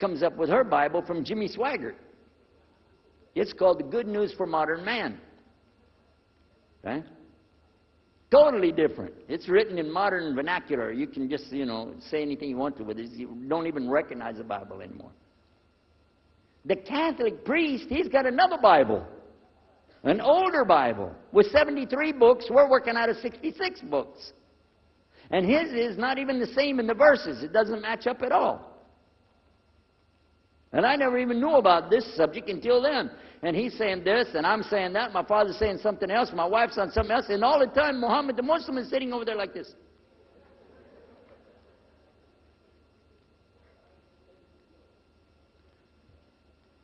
comes up with her Bible from Jimmy Swaggart. It's called The Good News for Modern Man. Okay? Totally different. It's written in modern vernacular. You can just, say anything you want to with it. You don't even recognize the Bible anymore. The Catholic priest, he's got another Bible. An older Bible with 73 books. We're working out of 66 books. And his is not even the same in the verses. It doesn't match up at all. And I never even knew about this subject until then. And he's saying this, and I'm saying that. My father's saying something else. My wife's saying something else. And all the time, Muhammad the Muslim is sitting over there like this.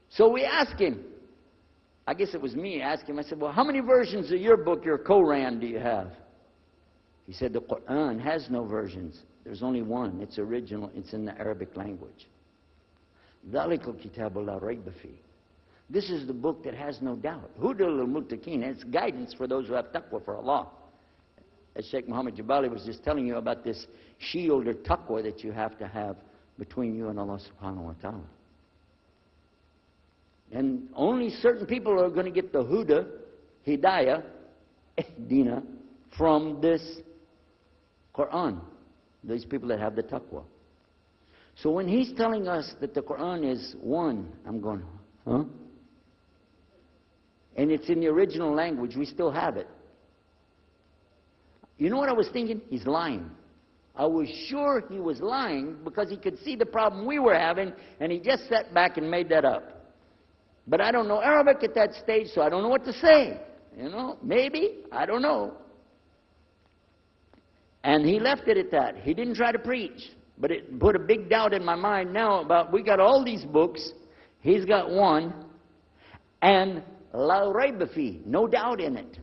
So we asked him. I guess it was me asking him. I said, well, how many versions of your book, your Quran, do you have? He said, the Quran has no versions. There's only one. It's original. It's in the Arabic language. ذَلِكَ الْكِتَابُ لَا رَيْبَ فِيهِ. This is the book that has no doubt. Huda lil-muttaqin. It's guidance for those who have taqwa for Allah. As Sheikh Muhammad Jabali was just telling you about this shield or taqwa that you have to have between you and Allah subhanahu wa ta'ala. And only certain people are going to get the huda, hidayah, dina, from this Quran. These people that have the taqwa. So when he's telling us that the Quran is one, I'm going, huh? And it's in the original language, we still have it. You know what I was thinking? He's lying. I was sure he was lying because he could see the problem we were having, and he just sat back and made that up. But I don't know Arabic at that stage, so I don't know what to say. Maybe, I don't know. And he left it at that. He didn't try to preach. But it put a big doubt in my mind now about, we got all these books, he's got one, and la rayba fi, no doubt in it.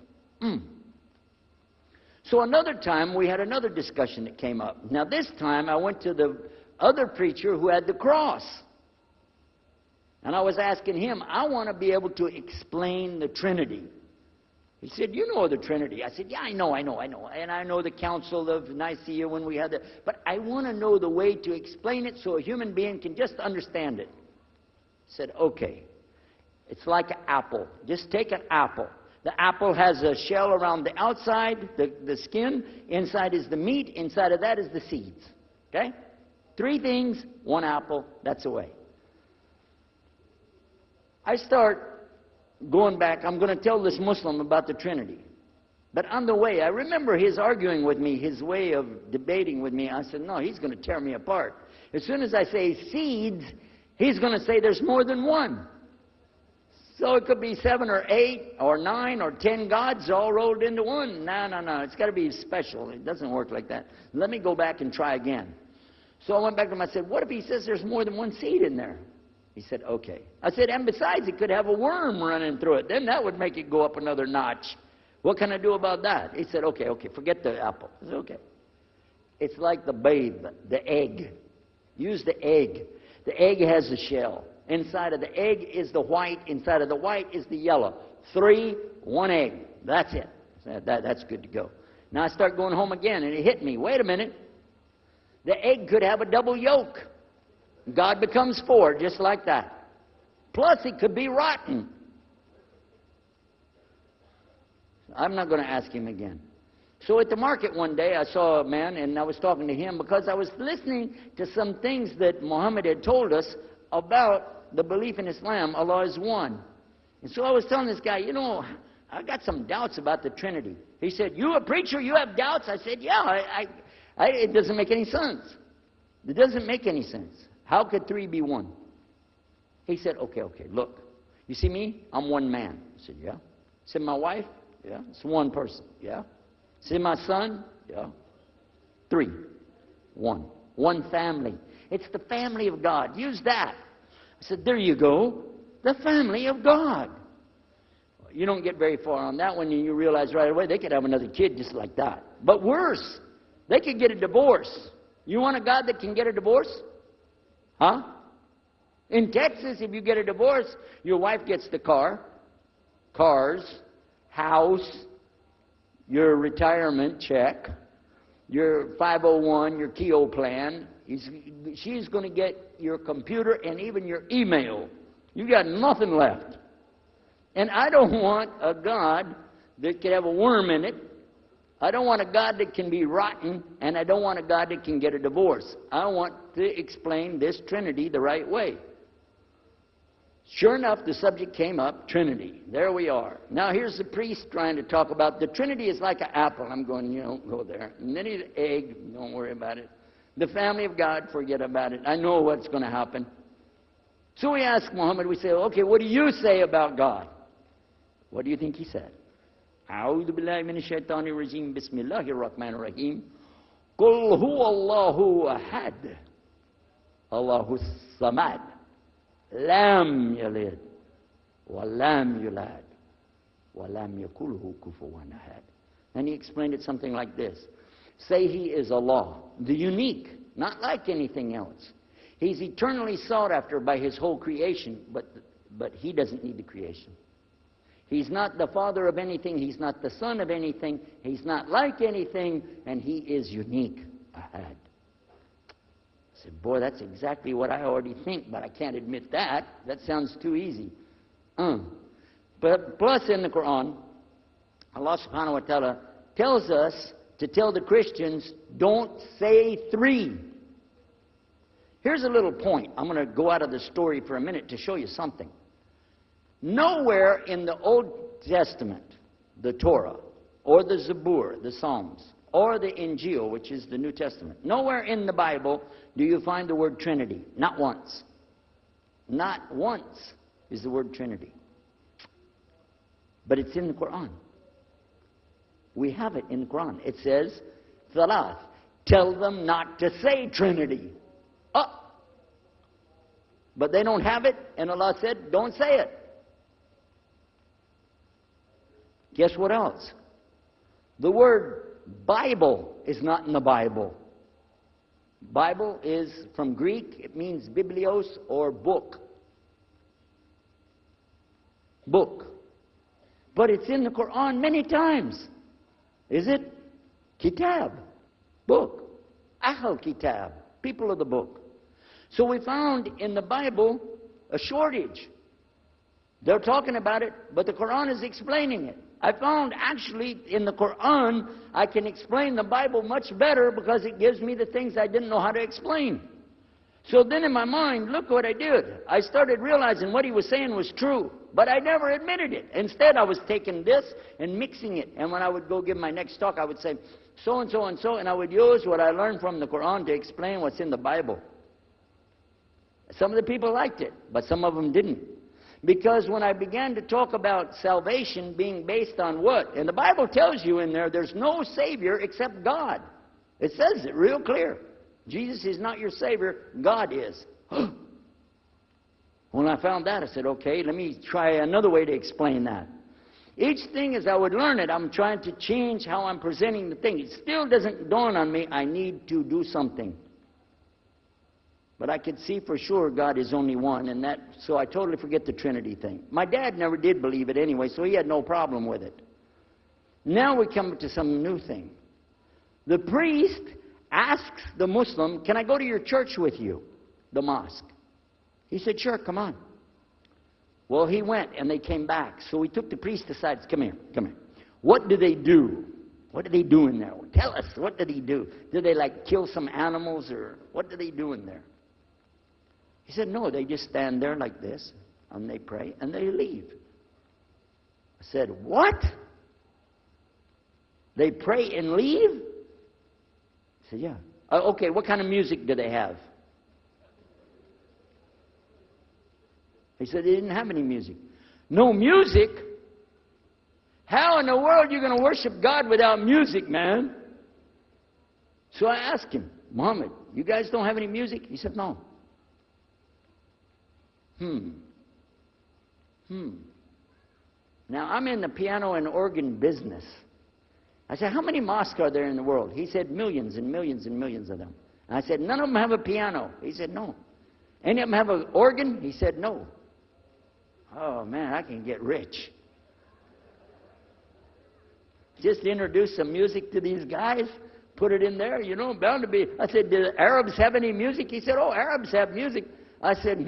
So another time, we had another discussion that came up. Now this time, I went to the other preacher who had the cross. And I was asking him, I want to be able to explain the Trinity. He said, you know the Trinity. I said, yeah, I know. And I know the Council of Nicaea when we had that. But I want to know the way to explain it so a human being can just understand it. He said, okay. It's like an apple. Just take an apple. The apple has a shell around the outside, the skin. Inside is the meat. Inside of that is the seeds. Okay? 3 things, 1 apple. That's the way. I start going back. I'm going to tell this Muslim about the Trinity. But on the way, I remember his arguing with me, his way of debating with me. I said, no, he's going to tear me apart. As soon as I say seeds, he's going to say there's more than one. So it could be 7 or 8 or 9 or 10 gods all rolled into one. No. It's got to be special. It doesn't work like that. Let me go back and try again. So I went back to him. I said, what if he says there's more than one seed in there? He said, okay. I said, and besides, it could have a worm running through it. Then that would make it go up another notch. What can I do about that? He said, okay, forget the apple. I said, okay. It's like the babe, the egg. Use the egg. The egg has a shell. Inside of the egg is the white. Inside of the white is the yellow. 3, 1 egg. That's it. That's good to go. Now I start going home again, and it hit me. Wait a minute. The egg could have a double yolk. God becomes 4, just like that. Plus, it could be rotten. I'm not going to ask him again. So at the market one day, I saw a man, and I was talking to him because I was listening to some things that Muhammad had told us about the belief in Islam. Allah is one. And so I was telling this guy, I got some doubts about the Trinity. He said, you a preacher, you have doubts? I said, yeah, it doesn't make any sense. It doesn't make any sense. How could 3 be 1? He said, okay, look. You see me? I'm one man. I said, yeah. See my wife? Yeah. It's one person. Yeah. See my son? Yeah. 3. 1. One family. It's the family of God. Use that. I said, there you go. The family of God. You don't get very far on that one, and you realize right away they could have another kid just like that. But worse, they could get a divorce. You want a God that can get a divorce? Huh? In Texas, if you get a divorce, your wife gets the cars, house, your retirement check, your 501, your Keogh plan. She's going to get your computer and even your email. You got nothing left. And I don't want a God that could have a worm in it. I don't want a God that can be rotten, and I don't want a God that can get a divorce. I want to explain this Trinity the right way. Sure enough, the subject came up, Trinity. There we are. Now here's the priest trying to talk about the Trinity is like an apple. I'm going, go there. And then the egg, don't worry about it. The family of God, forget about it. I know what's going to happen. So we ask Muhammad, we say, okay, what do you say about God? What do you think he said? أعوذ بالله من الشيطان الرجيم بسم الله الرحمن الرحيم قل هو الله أحد الله الصمد لم يلد ولم يولد ولم يكن له كفوا أحد. And he explained it something like this. Say he is Allah, the unique, not like anything else. He's eternally sought after by his whole creation, but he doesn't need the creation. He's not the father of anything. He's not the son of anything. He's not like anything, and he is unique. Ahad. I said, boy, that's exactly what I already think, but I can't admit that. That sounds too easy. But plus in the Quran, Allah subhanahu wa ta'ala tells us to tell the Christians, don't say three. Here's a little point. I'm going to go out of the story for a minute to show you something. Nowhere in the Old Testament, the Torah, or the Zabur, the Psalms, or the Injil, which is the New Testament, nowhere in the Bible do you find the word Trinity. Not once. Not once is the word Trinity. But it's in the Quran. We have it in the Quran. It says, Thalath, tell them not to say Trinity. But they don't have it, and Allah said, don't say it. Guess what else? The word Bible is not in the Bible. Bible is from Greek. It means biblios, or book. Book. But it's in the Quran many times. Is it? Kitab. Book. Ahl Kitab. People of the book. So we found in the Bible a shortage. They're talking about it, but the Quran is explaining it. I found actually in the Quran, I can explain the Bible much better because it gives me the things I didn't know how to explain. So then in my mind, look what I did. I started realizing what he was saying was true, but I never admitted it. Instead, I was taking this and mixing it. And when I would go give my next talk, I would say, so and so and so, and I would use what I learned from the Quran to explain what's in the Bible. Some of the people liked it, but some of them didn't. Because when I began to talk about salvation being based on what? And the Bible tells you in there, there's no Savior except God. It says it real clear. Jesus is not your Savior, God is. When I found that, I said, okay, let me try another way to explain that. Each thing as I would learn it, I'm trying to change how I'm presenting the thing. It still doesn't dawn on me, I need to do something. But I could see for sure God is only one, and so I totally forget the Trinity thing. My dad never did believe it anyway, so he had no problem with it. Now we come to some new thing. The priest asks the Muslim, can I go to your church with you, the mosque? He said, sure, come on. Well, he went, and they came back. So we took the priest aside. Come here, come here. What do they do? What do they do in there? Tell us, what do they do? Do they like kill some animals, or what do they do in there? He said, no, they just stand there like this, and they pray, and they leave. I said, what? They pray and leave? He said, yeah. Okay, what kind of music do they have? He said they didn't have any music. No music? How in the world are you going to worship God without music, man? So I asked him, Muhammad, you guys don't have any music? He said, no. Now, I'm in the piano and organ business. I said, how many mosques are there in the world? He said, millions and millions and millions of them. And I said, none of them have a piano. He said, no. Any of them have an organ? He said, no. Oh, man, I can get rich. Just introduce some music to these guys. Put it in there, bound to be. I said, do the Arabs have any music? He said, oh, Arabs have music. I said,